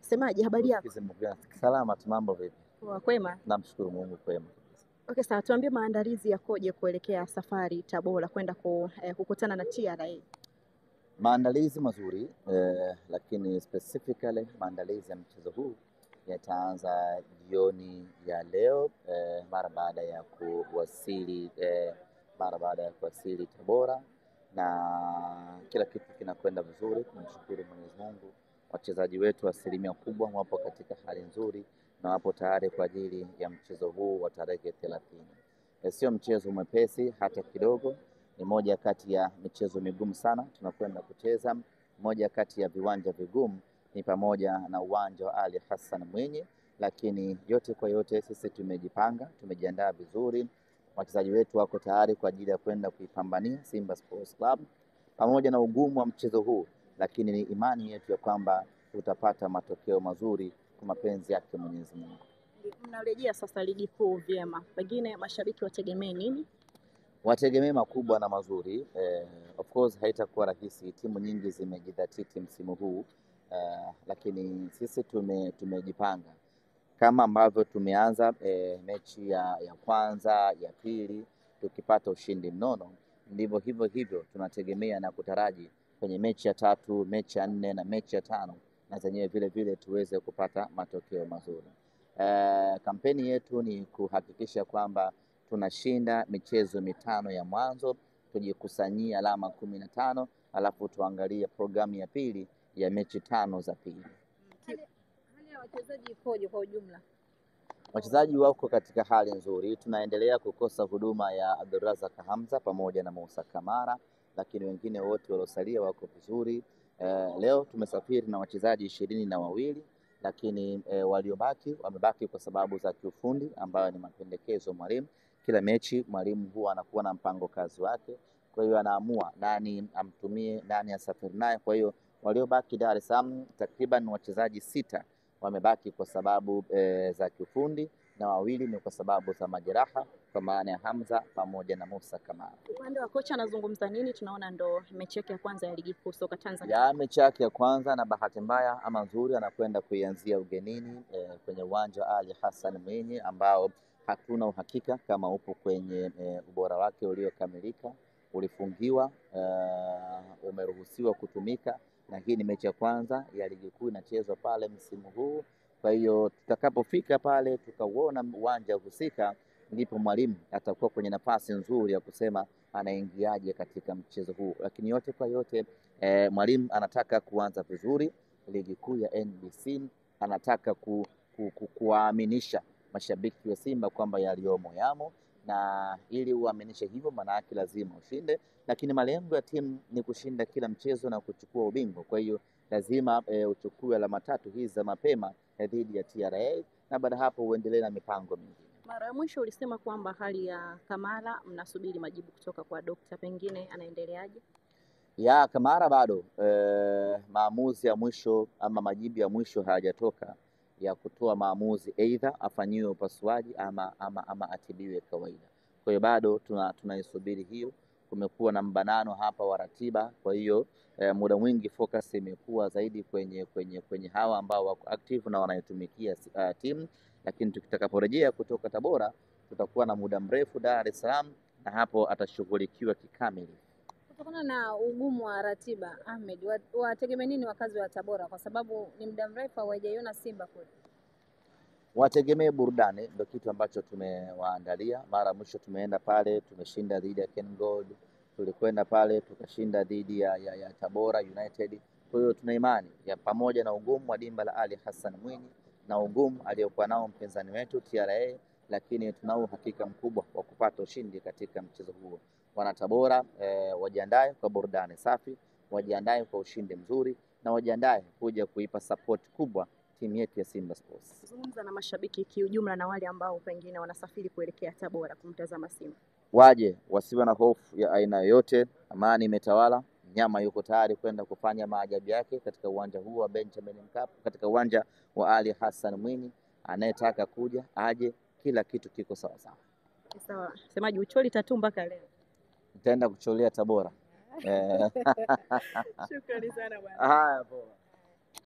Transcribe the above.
Semaje, habari yako? Salama tu, mambo vipi? Poa, kwema? Namshukuru Mungu, kwema. Okay, sawa, tuambie maandalizi yakoje kuelekea safari Tabora kwenda kukutana na TRA? Maandalizi mazuri, lakini specifically maandalizi ya mchezo huu yataanza jioni ya leo, mara baada ya kuwasili Tabora, na kila kitu kinakwenda vizuri. Tunamshukuru Mwenyezi Mungu. Wachezaji wetu asilimia kubwa wapo katika hali nzuri na wapo tayari kwa ajili ya mchezo huu wa tarehe 30. Sio mchezo mwepesi hata kidogo. Ni moja kati ya michezo migumu sana tunakwenda kucheza. Moja kati ya viwanja vigumu ni pamoja na uwanja wa Ali Hassan Mwinyi, lakini yote kwa yote sisi tumejipanga, tumejiandaa vizuri. Wachezaji wetu wako tayari kwa ajili ya kwenda kuipambania Simba Sports Club. Pamoja na ugumu wa mchezo huu, lakini ni imani yetu ya kwamba tutapata matokeo mazuri kwa mapenzi yake Mwenyezi Mungu. Mnarejea sasa ligi kuu vyema, pengine mashabiki wategemee nini? Wategemee makubwa na mazuri. Of course haitakuwa rahisi, timu nyingi zimejidhatiti msimu huu, lakini sisi tumejipanga kama ambavyo tumeanza mechi ya kwanza, ya pili tukipata ushindi mnono, ndivyo hivyo tunategemea na kutaraji kwenye mechi ya 3, mechi ya 4 na mechi ya 5, na zenyewe vile tuweze kupata matokeo mazuri. Kampeni yetu ni kuhakikisha kwamba tunashinda michezo 5 ya mwanzo, tujikusanyia alama 15, alafu tuangalie programu ya pili ya mechi 5 za pili. Hali ya wachezaji ikoje kwa ujumla? Wachezaji wako katika hali nzuri. Tunaendelea kukosa huduma ya Abdulrazak Hamza pamoja na Musa Kamara, lakini wengine wote waliosalia wako vizuri. Leo tumesafiri na wachezaji 22, lakini waliobaki wamebaki kwa sababu za kiufundi ambayo ni mapendekezo mwalimu. Kila mechi mwalimu huwa anakuwa na mpango kazi wake, kwa hiyo anaamua nani amtumie, nani asafiri naye. Kwa hiyo waliobaki Dar es Salaam takriban wachezaji 6 wamebaki kwa sababu za kiufundi, na 2 ni kwa sababu za majeraha, kwa maana ya Hamza pamoja na Musa Kamara. Upande wa kocha anazungumza nini? Tunaona ndo mechi yake ya kwanza ya ligi kuu soka Tanzania. Ya mechi yake ya kwanza, na bahati mbaya ama nzuri anakwenda kuianzia ugenini kwenye uwanja wa Ali Hassan Mwinyi ambao hatuna uhakika kama upo kwenye ubora wake uliokamilika. Ulifungiwa, umeruhusiwa kutumika, na hii ni mechi ya kwanza ya ligi kuu inachezwa pale msimu huu. Kwa hiyo tutakapofika pale tukauona uwanja husika, ndipo mwalimu atakuwa kwenye nafasi nzuri ya kusema anaingiaje katika mchezo huu. Lakini yote kwa yote mwalimu anataka kuanza vizuri ligi kuu ya NBC, anataka kuwaaminisha mashabiki wa Simba kwamba yaliomo yamo, na ili uaminishe hivyo maana yake lazima ushinde, lakini malengo ya timu ni kushinda kila mchezo na kuchukua ubingwa. Kwa hiyo lazima uchukue alama 3 hizi za mapema dhidi ya TRA, na baada hapo uendelee na mipango mingine. Mara ya mwisho ulisema kwamba hali ya Kamara mnasubiri majibu kutoka kwa dokta, pengine anaendeleaje? Ya Kamara bado maamuzi ya mwisho ama majibu ya mwisho hayajatoka ya kutoa maamuzi, aidha afanyiwe upasuaji ama atibiwe kawaida. Kwa hiyo bado tunaisubiri hiyo. Kumekuwa na mbanano hapa wa ratiba, kwa hiyo muda mwingi focus imekuwa zaidi kwenye hawa ambao wako active na wanaitumikia timu, lakini tutakaporejea kutoka Tabora tutakuwa na muda mrefu Dar es Salaam, na hapo atashughulikiwa kikamili. Kutokana na ugumu wa ratiba, Ahmed, wategemea nini wakazi wa Tabora, kwa sababu ni muda mrefu hawajaiona Simba kule? Wategemee burudani, ndio kitu ambacho tumewaandalia. Mara mwisho tumeenda pale tumeshinda dhidi ya Ken Gold, tulikwenda pale tukashinda dhidi ya Tabora United. Kwa hiyo tuna imani ya pamoja na ugumu wa dimba la Ali Hassan Mwinyi na ugumu aliyokuwa nao mpinzani wetu TRA, lakini tunao uhakika mkubwa wa kupata ushindi katika mchezo huo. Wana Tabora wajiandae kwa burudani safi, wajiandae kwa ushindi mzuri, na wajiandae kuja kuipa support kubwa timu yetu ya Simba Sports. Zungumza na mashabiki kiujumla na wale ambao pengine wanasafiri kuelekea Tabora kumtazama Simba. Waje, wasiwe na hofu ya aina yoyote. Amani imetawala. Mnyama yuko tayari kwenda kufanya maajabu yake katika uwanja huu wa Benjamin Mkapa, katika uwanja wa Ali Hassan Mwinyi. Anayetaka kuja aje, kila kitu kiko sawa sawa. Sawa. Semaji ucholi tatu mpaka leo. Nitaenda kucholea Tabora. Shukrani sana bwana. Haya poa.